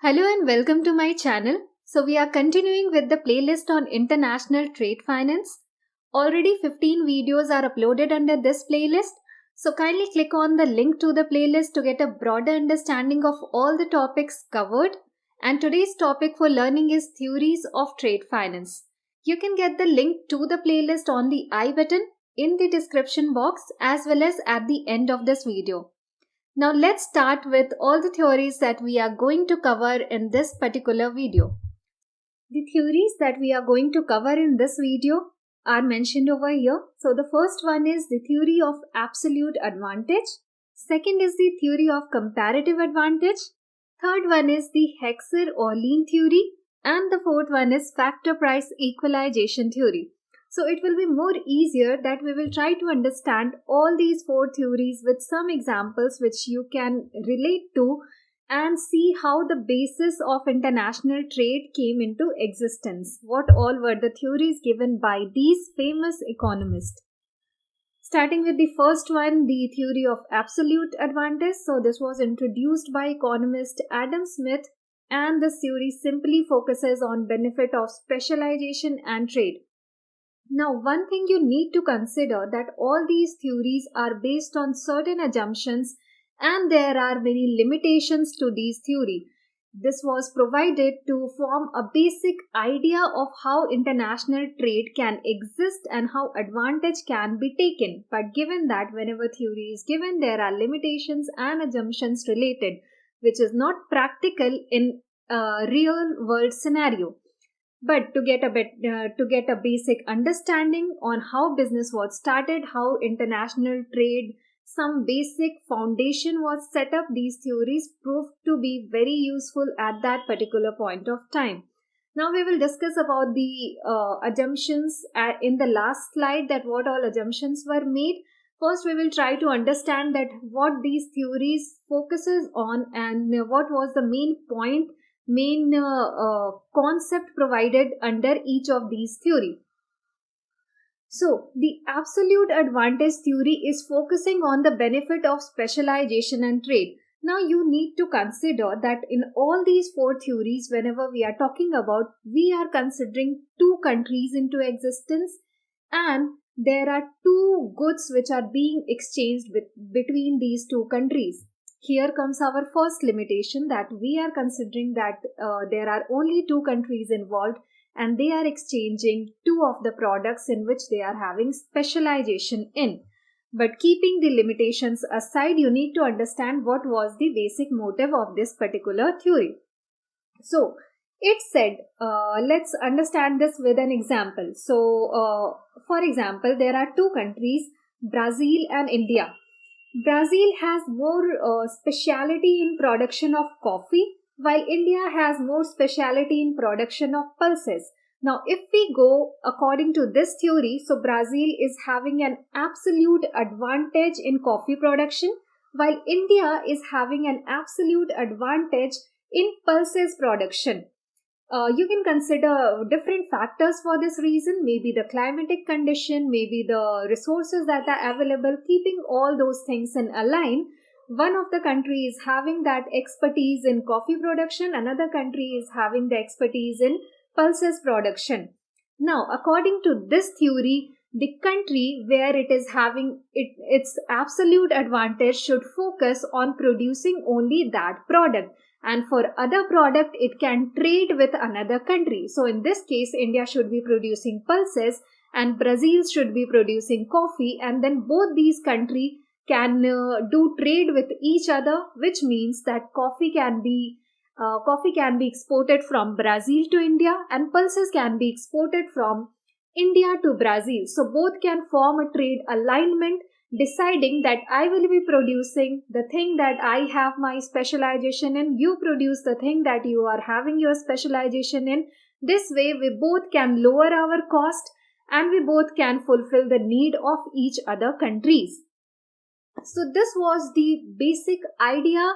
Hello and welcome to my channel. So we are continuing with the playlist on international trade finance. Already 15 videos are uploaded under this playlist. So kindly click on the link to the playlist to get a broader understanding of all the topics covered. And today's topic for learning is theories of trade finance. You can get the link to the playlist on the I button in the description box as well as at the end of this video. Now let's start with all the theories that we are going to cover in this particular video. The theories that we are going to cover in this video are mentioned over here. So the first one is the theory of absolute advantage. Second is the theory of comparative advantage. Third one is the Hexer or lean theory. And the fourth one is factor price equalization theory. So it will be more easier that we will try to understand all these four theories with some examples which you can relate to and see how the basis of international trade came into existence. What all were the theories given by these famous economists. Starting with the first one, the theory of absolute advantage. So this was introduced by economist Adam Smith, and this theory simply focuses on benefit of specialization and trade. Now, one thing you need to consider that all these theories are based on certain assumptions and there are many limitations to these theory. This was provided to form a basic idea of how international trade can exist and how advantage can be taken. But given that whenever theory is given, there are limitations and assumptions related, which is not practical in a real world scenario. But to get a basic understanding on how business was started, how international trade, some basic foundation was set up, these theories proved to be very useful at that particular point of time. Now we will discuss about the assumptions in the last slide, that what all assumptions were made. First, we will try to understand that what these theories focuses on and what was the main concept provided under each of these theory. So the absolute advantage theory is focusing on the benefit of specialization and trade. Now you need to consider that in all these four theories, whenever we are talking about, we are considering two countries into existence and there are two goods which are being exchanged between these two countries. Here comes our first limitation, that we are considering that there are only two countries involved and they are exchanging two of the products in which they are having specialization in. But keeping the limitations aside, you need to understand what was the basic motive of this particular theory. So it said, let's understand this with an example. So for example, there are two countries, Brazil and India. Brazil has more speciality in production of coffee, while India has more speciality in production of pulses. Now, if we go according to this theory, so Brazil is having an absolute advantage in coffee production, while India is having an absolute advantage in pulses production. You can consider different factors for this reason, maybe the climatic condition, maybe the resources that are available. Keeping all those things in a line, one of the countries is having that expertise in coffee production, another country is having the expertise in pulses production. Now, according to this theory, the country where it is having its absolute advantage should focus on producing only that product. And for other product, it can trade with another country. So in this case, India should be producing pulses and Brazil should be producing coffee, and then both these countries can do trade with each other, which means that coffee can be exported from Brazil to India and pulses can be exported from India to Brazil. So both can form a trade alignment, deciding that I will be producing the thing that I have my specialization in, you produce the thing that you are having your specialization in. This way we both can lower our cost and we both can fulfill the need of each other countries. So this was the basic idea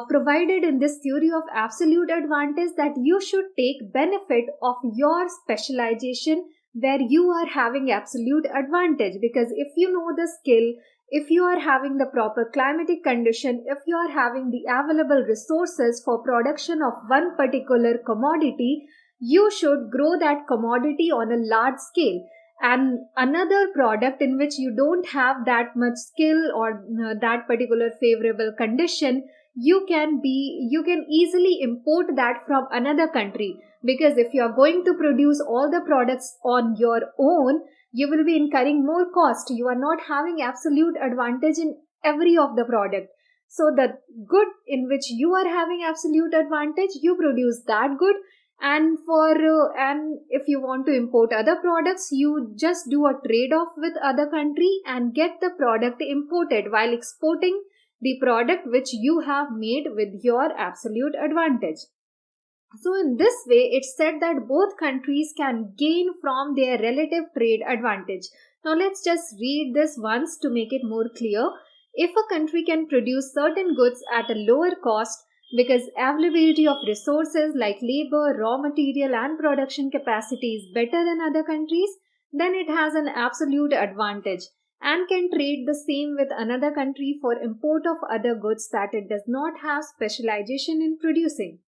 provided in this theory of absolute advantage, that you should take benefit of your specialization where you are having absolute advantage, because if you know the skill, if you are having the proper climatic condition, if you are having the available resources for production of one particular commodity, you should grow that commodity on a large scale. And another product in which you don't have that much skill or that particular favorable condition, you can easily import that from another country, because if you are going to produce all the products on your own, you will be incurring more cost. You are not having absolute advantage in every of the product. So the good in which you are having absolute advantage, you produce that good. And if you want to import other products, you just do a trade off with other country and get the product imported while exporting the product which you have made with your absolute advantage. So in this way, it's said that both countries can gain from their relative trade advantage. Now let's just read this once to make it more clear. If a country can produce certain goods at a lower cost because availability of resources like labor, raw material and production capacity is better than other countries, then it has an absolute advantage and can trade the same with another country for import of other goods that it does not have specialization in producing.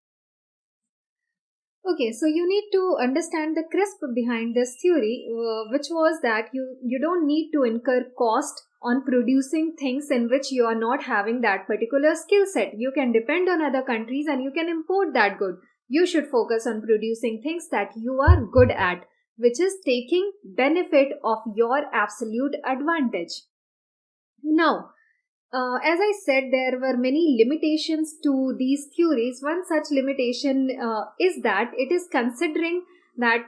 Okay, so you need to understand the crisp behind this theory, which was that you don't need to incur cost on producing things in which you are not having that particular skill set. You can depend on other countries and you can import that good. You should focus on producing things that you are good at, which is taking benefit of your absolute advantage. Now, as I said, there were many limitations to these theories. One such limitation is that it is considering that,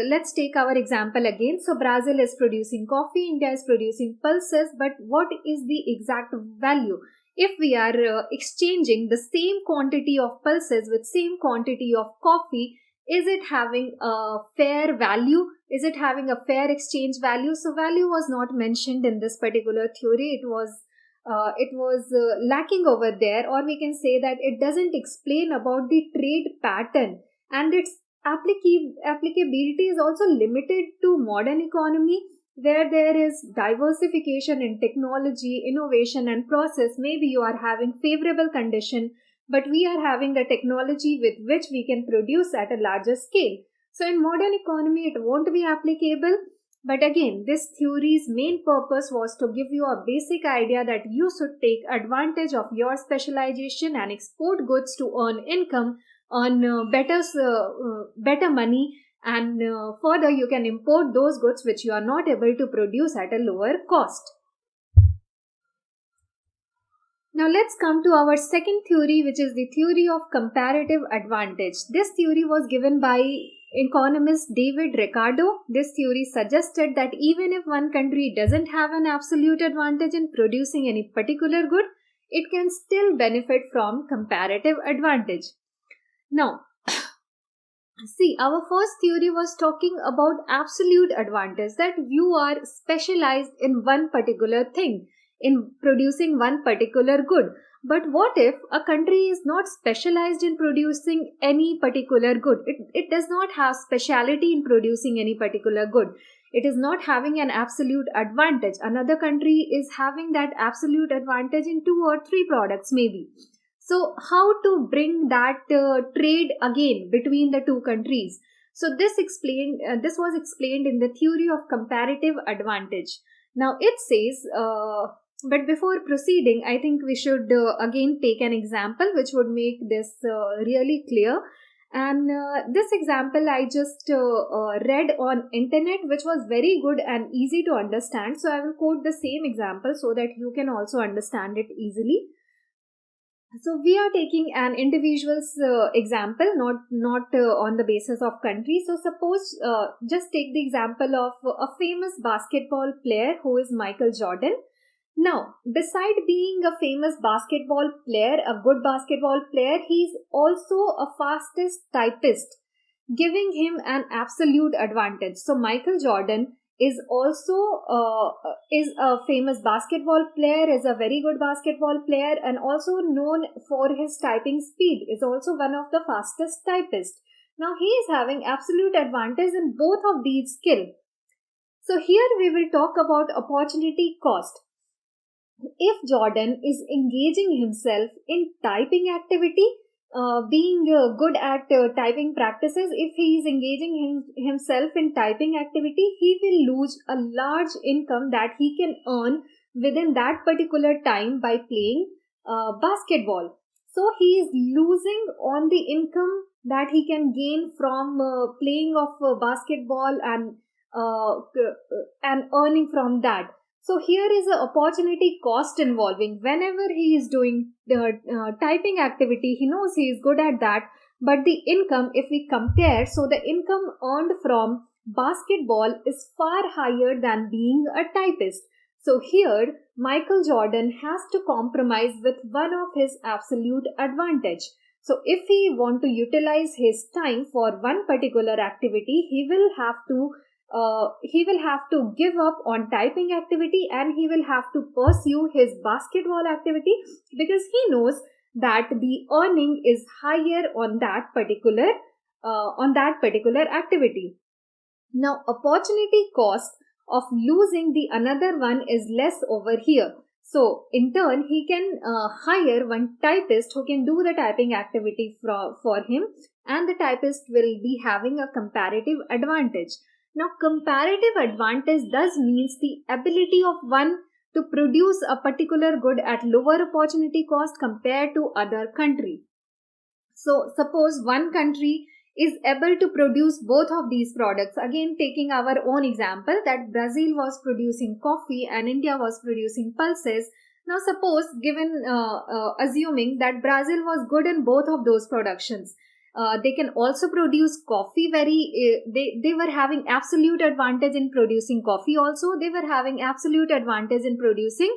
let's take our example again. So, Brazil is producing coffee, India is producing pulses, but what is the exact value? If we are exchanging the same quantity of pulses with same quantity of coffee, is it having a fair value? Is it having a fair exchange value? So, value was not mentioned in this particular theory. It was lacking over there, or we can say that it doesn't explain about the trade pattern, and its applicability is also limited to modern economy, where there is diversification in technology, innovation and process. Maybe you are having favorable condition, but we are having the technology with which we can produce at a larger scale. So in modern economy it won't be applicable. But again, this theory's main purpose was to give you a basic idea that you should take advantage of your specialization and export goods to earn income, earn better money, and further you can import those goods which you are not able to produce at a lower cost. Now let's come to our second theory, which is the theory of comparative advantage. This theory was given by economist David Ricardo. This theory suggested that even if one country doesn't have an absolute advantage in producing any particular good, it can still benefit from comparative advantage. Now, see, our first theory was talking about absolute advantage, that you are specialized in one particular thing, in producing one particular good. But what if a country is not specialized in producing any particular good? It does not have speciality in producing any particular good. It is not having an absolute advantage. Another country is having that absolute advantage in 2 or 3 products maybe. So how to bring that trade again between the two countries? So this was explained in the theory of comparative advantage. Now it says, but before proceeding, I think we should again take an example which would make this really clear. And this example I just read on internet, which was very good and easy to understand. So I will quote the same example so that you can also understand it easily. So we are taking an individual's example, not on the basis of country. So suppose, just take the example of a famous basketball player who is Michael Jordan. Now, beside being a famous basketball player, a good basketball player, he is also a fastest typist, giving him an absolute advantage. So Michael Jordan is also is a famous basketball player, is a very good basketball player, and also known for his typing speed, is also one of the fastest typists. Now he is having absolute advantage in both of these skills. So here we will talk about opportunity cost. if Jordan is engaging himself in typing activity, being good at typing practices, if he is engaging himself in typing activity, he will lose a large income that he can earn within that particular time by playing basketball. So he is losing on the income that he can gain from playing of basketball and earning from that. So here is an opportunity cost involving. Whenever he is doing the typing activity, he knows he is good at that. But the income, if we compare, so the income earned from basketball is far higher than being a typist. So here, Michael Jordan has to compromise with one of his absolute advantage. So if he want to utilize his time for one particular activity, he will have to give up on typing activity and he will have to pursue his basketball activity, because he knows that the earning is higher on that particular activity. Now, opportunity cost of losing the another one is less over here. So, in turn, he can hire one typist who can do the typing activity for him, and the typist will be having a comparative advantage. Now, comparative advantage thus means the ability of one to produce a particular good at lower opportunity cost compared to other country. So, suppose one country is able to produce both of these products. Again, taking our own example that Brazil was producing coffee and India was producing pulses. Now, suppose assuming that Brazil was good in both of those productions, they can also produce coffee they were having absolute advantage in producing coffee also. They were having absolute advantage in producing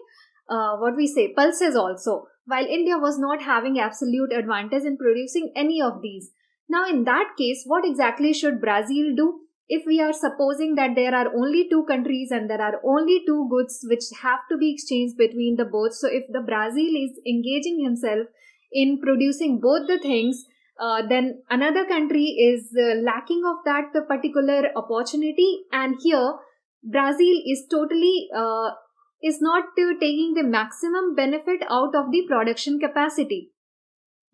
pulses also, while India was not having absolute advantage in producing any of these. Now, in that case, what exactly should Brazil do? If we are supposing that there are only two countries and there are only two goods which have to be exchanged between the both, so if the Brazil is engaging himself in producing both the things, then another country is lacking of that particular opportunity, and here Brazil is totally is not taking the maximum benefit out of the production capacity.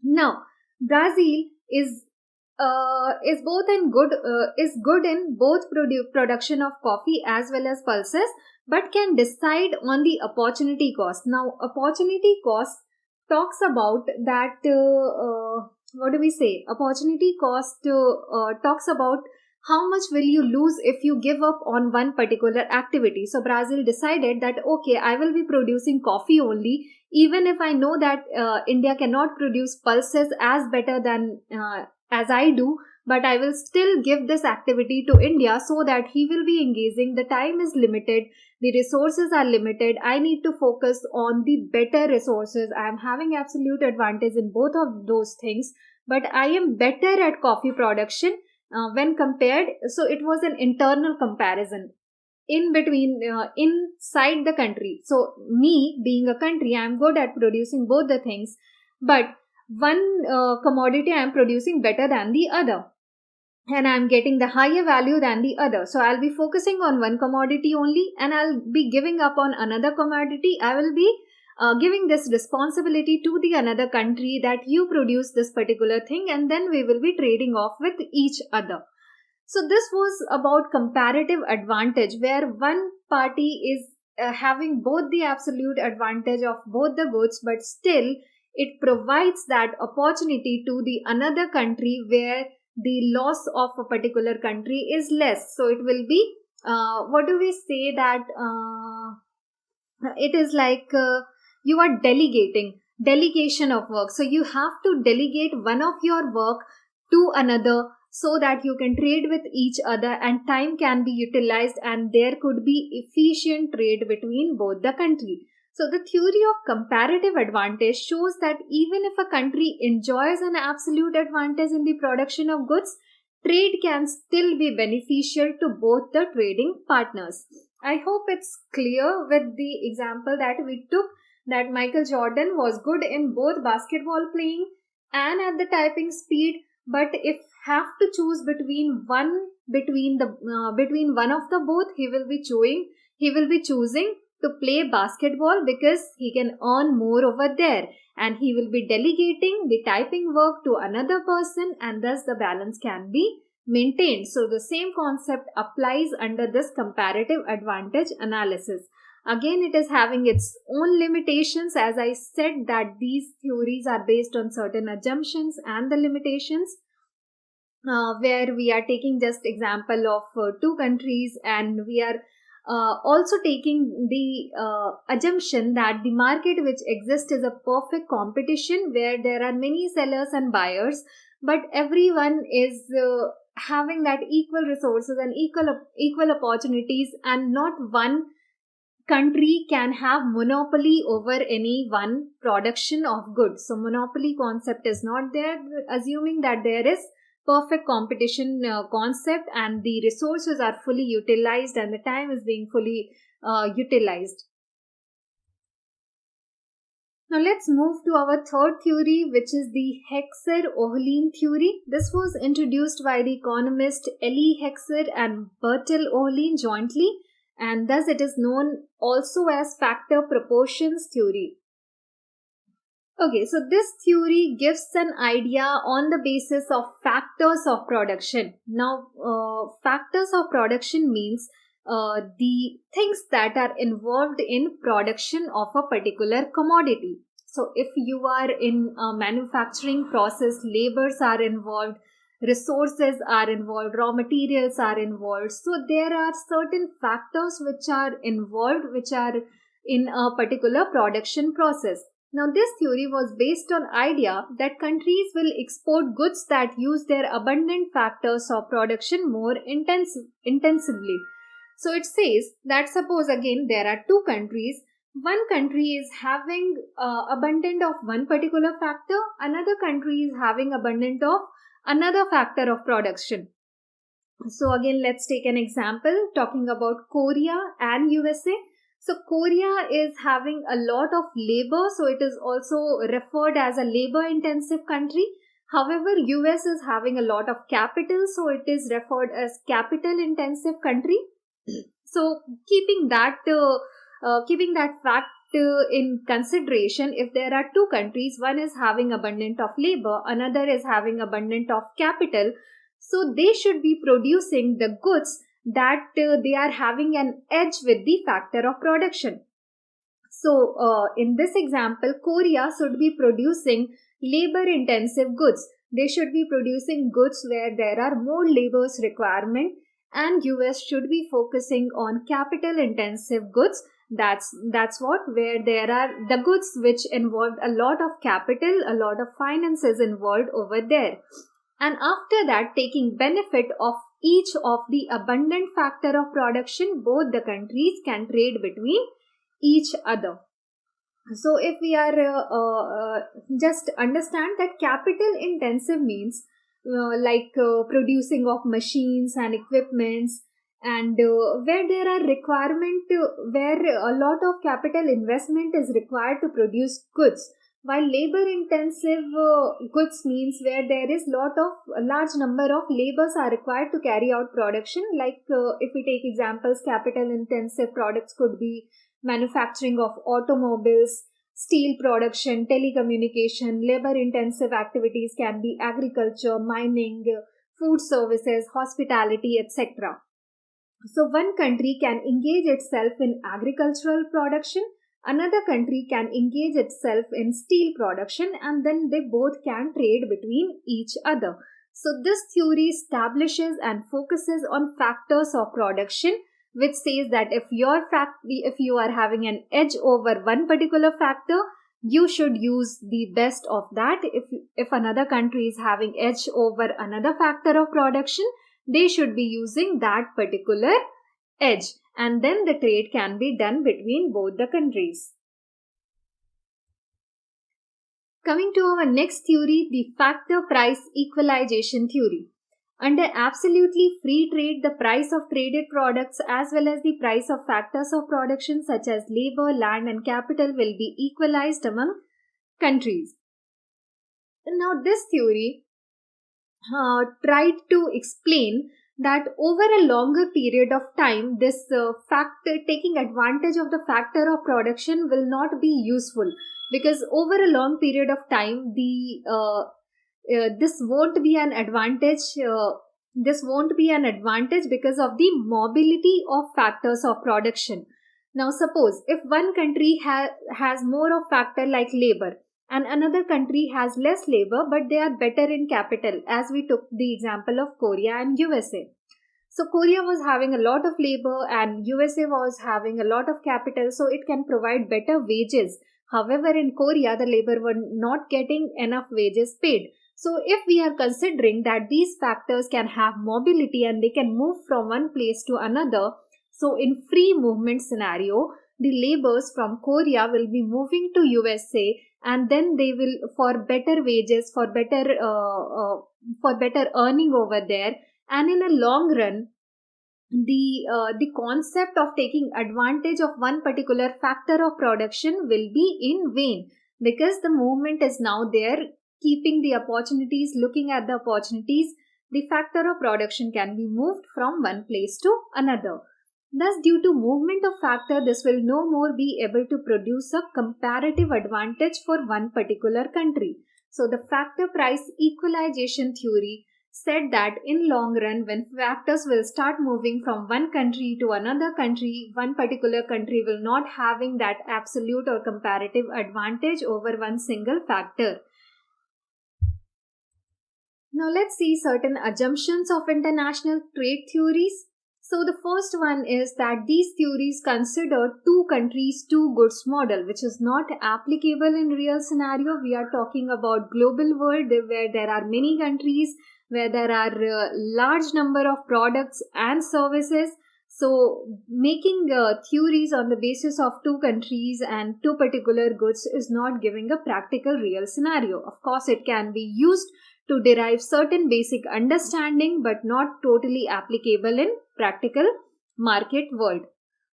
Now, Brazil is both in good is good in both production of coffee as well as pulses, but can decide on the opportunity cost. Now, opportunity cost talks about that. What do we say? Opportunity cost talks about how much will you lose if you give up on one particular activity. So Brazil decided that, okay, I will be producing coffee only, even if I know that India cannot produce pulses as better than as I do, but I will still give this activity to India so that he will be engaging. The time is limited, the resources are limited. I need to focus on the better resources. I am having absolute advantage in both of those things, but I am better at coffee production when compared. So it was an internal comparison in between inside the country. So me being a country, I am good at producing both the things, but one commodity I am producing better than the other, and I'm getting the higher value than the other. So I'll be focusing on one commodity only, and I'll be giving up on another commodity. I will be giving this responsibility to the another country that you produce this particular thing, and then we will be trading off with each other. So this was about comparative advantage, where one party is having both the absolute advantage of both the goods, but still it provides that opportunity to the another country where the loss of a particular country is less. So it will be what do we say that it is like you are delegation of work. So you have to delegate one of your work to another so that you can trade with each other and time can be utilized and there could be efficient trade between both the country. So the theory of comparative advantage shows that even if a country enjoys an absolute advantage in the production of goods, trade can still be beneficial to both the trading partners. I hope it's clear with the example that we took, that Michael Jordan was good in both basketball playing and at the typing speed, but if have to choose between one of the both, he will be choosing to play basketball because he can earn more over there, and he will be delegating the typing work to another person, and thus the balance can be maintained. So the same concept applies under this comparative advantage analysis. Again, it is having its own limitations. As I said, that these theories are based on certain assumptions and the limitations, where we are taking just example of two countries, and we are also taking the assumption that the market which exists is a perfect competition where there are many sellers and buyers, but everyone is having that equal resources and equal opportunities, and not one country can have monopoly over any one production of goods. So monopoly concept is not there, assuming that there is perfect competition concept, and the resources are fully utilized and the time is being fully utilized. Now let's move to our third theory, which is the Hexer-Ohlin theory. This was introduced by the economist Elie Hexer and Bertil Ohlin jointly, and thus it is known also as factor proportions theory. Okay, so this theory gives an idea on the basis of factors of production. Now, factors of production means the things that are involved in production of a particular commodity. So, if you are in a manufacturing process, labors are involved, resources are involved, raw materials are involved. So, there are certain factors which are involved, which are in a particular production process. Now, this theory was based on idea that countries will export goods that use their abundant factors of production more intensively. So, it says that suppose again there are two countries. One country is having abundant of one particular factor, another country is having abundant of another factor of production. So, again, let's take an example talking about Korea and USA. So Korea is having a lot of labor, so it is also referred as a labor intensive country. However, US is having a lot of capital, so it is referred as capital intensive country. So keeping that fact in consideration, if there are two countries, one is having abundant of labor, another is having abundant of capital, so they should be producing the goods that they are having an edge with the factor of production. So, in this example, Korea should be producing labor intensive goods. They should be producing goods where there are more labor's requirement, and US should be focusing on capital intensive goods. That's where there are the goods which involve a lot of capital, a lot of finances involved over there. And after that, taking benefit of each of the abundant factor of production, both the countries can trade between each other. So if we are just understand that capital intensive means producing of machines and equipments, and where there are requirement where a lot of capital investment is required to produce goods, while labor intensive goods means where there is a large number of labors are required to carry out production. If we take examples, capital intensive products could be manufacturing of automobiles, steel production, telecommunication. Labor intensive activities can be agriculture, mining, food services, hospitality, etc. So one country can engage itself in agricultural production, another country can engage itself in steel production, and then they both can trade between each other. So this theory establishes and focuses on factors of production, which says that if you are having an edge over one particular factor, you should use the best of that. If another country is having edge over another factor of production, they should be using that particular edge, and then the trade can be done between both the countries. Coming to our next theory, the factor price equalization theory. Under absolutely free trade, the price of traded products as well as the price of factors of production such as labor, land and capital will be equalized among countries. Now this theory tried to explain that over a longer period of time, this factor, taking advantage of the factor of production, will not be useful, because over a long period of time, this won't be an advantage. This won't be an advantage because of the mobility of factors of production. Now, suppose if one country has more of factor like labor, and another country has less labor but they are better in capital, as we took the example of Korea and USA. So Korea was having a lot of labor and USA was having a lot of capital, so it can provide better wages. However, in Korea, the labor were not getting enough wages paid. So if we are considering that these factors can have mobility and they can move from one place to another, so in free movement scenario, the laborers from Korea will be moving to USA, and then they will, for better wages, for better earning over there. And in a long run, the concept of taking advantage of one particular factor of production will be in vain, because the movement is now there, keeping the opportunities, looking at the opportunities. The factor of production can be moved from one place to another. Thus, due to movement of factor, this will no more be able to produce a comparative advantage for one particular country. So the factor price equalization theory said that in long run, when factors will start moving from one country to another country, one particular country will not having that absolute or comparative advantage over one single factor. Now let's see certain assumptions of international trade theories. So the first one is that these theories consider two countries, two goods model, which is not applicable in real scenario. We are talking about global world where there are many countries, where there are a large number of products and services. So making theories on the basis of two countries and two particular goods is not giving a practical real scenario. Of course, it can be used to derive certain basic understanding, but not totally applicable in practical market world.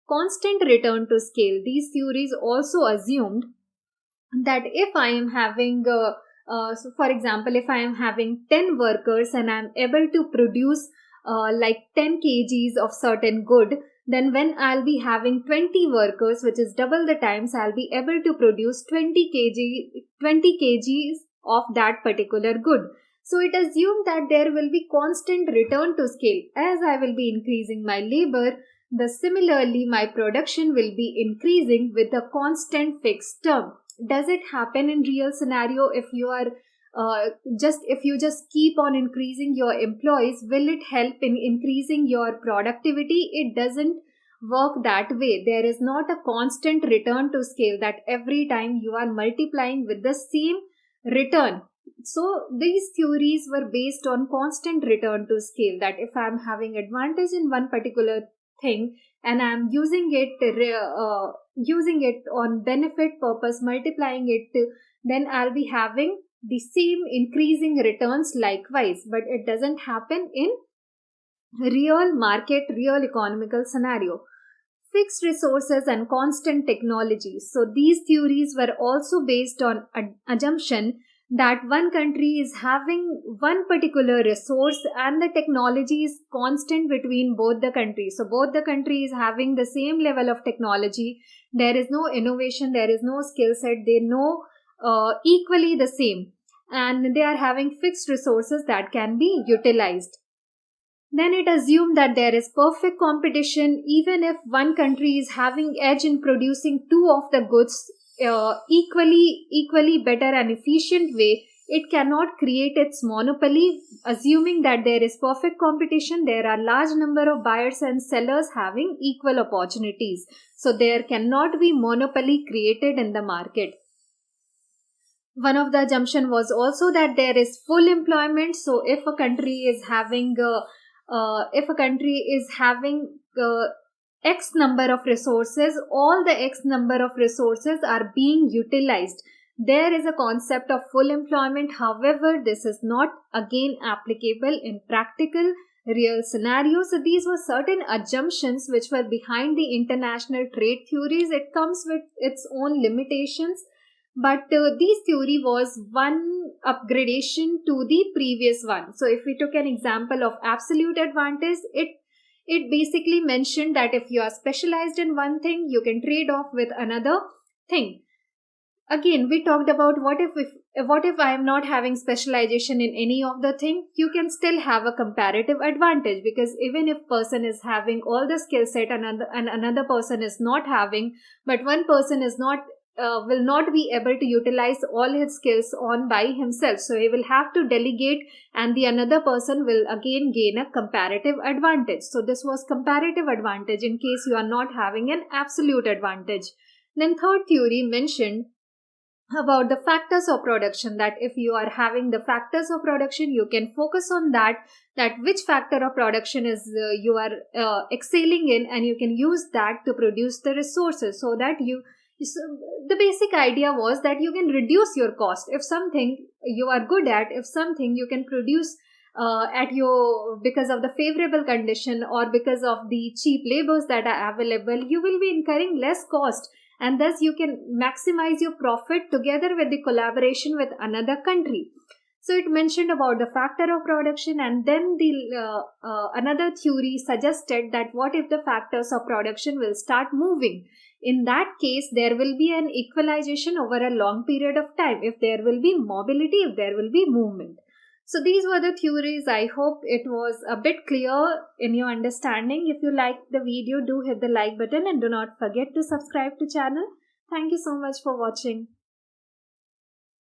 Constant return to scale. These theories also assumed that if I am having so for example, if I am having 10 workers and I am able to produce like 10 kgs of certain good, then when I'll be having 20 workers, which is double the times, I'll be able to produce 20 kgs of that particular good. So it assumed that there will be constant return to scale. As I will be increasing my labor, similarly my production will be increasing with a constant fixed term. Does it happen in real scenario? If you are if you just keep on increasing your employees, will it help in increasing your productivity? It doesn't work that way. There is not a constant return to scale that every time you are multiplying with the same return. So these theories were based on constant return to scale, that if I am having advantage in one particular thing and I am using it on benefit purpose, multiplying it, then I'll be having the same increasing returns likewise. But it doesn't happen in real market, real economical scenario. Fixed resources and constant technology. So these theories were also based on assumption that one country is having one particular resource and the technology is constant between both the countries. So both the countries having the same level of technology. There is no innovation, there is no skill set, they know equally the same, and they are having fixed resources that can be utilized. Then it assumed that there is perfect competition. Even if one country is having edge in producing two of the goods equally better and efficient way, it cannot create its monopoly. Assuming that there is perfect competition, there are large number of buyers and sellers having equal opportunities. So there cannot be monopoly created in the market. One of the assumption was also that there is full employment. So if a country is having X number of resources, all the X number of resources are being utilized. There is a concept of full employment. However, this is not again applicable in practical real scenarios. So these were certain assumptions which were behind the international trade theories. It comes with its own limitations. but this theory was one upgradation to the previous one. So if we took an example of absolute advantage, it basically mentioned that if you are specialized in one thing, you can trade off with another thing. Again, we talked about what if I am not having specialization in any of the thing, you can still have a comparative advantage, because even if person is having all the skill set and another person is not having, but one person is not will not be able to utilize all his skills on by himself, so he will have to delegate, and the another person will again gain a comparative advantage. So this was comparative advantage in case you are not having an absolute advantage. Then third theory mentioned about the factors of production, that if you are having the factors of production, you can focus on that which factor of production is you are excelling in, and you can use that to produce the resources, so that so the basic idea was that you can reduce your cost. If something you are good at, if something you can produce at your, because of the favorable condition or because of the cheap labors that are available, you will be incurring less cost, and thus you can maximize your profit together with the collaboration with another country. So it mentioned about the factor of production, and then the another theory suggested that what if the factors of production will start moving. In that case, there will be an equalization over a long period of time, if there will be mobility, if there will be movement. So these were the theories. I hope it was a bit clear in your understanding. If you liked the video, do hit the like button and do not forget to subscribe to channel. Thank you so much for watching.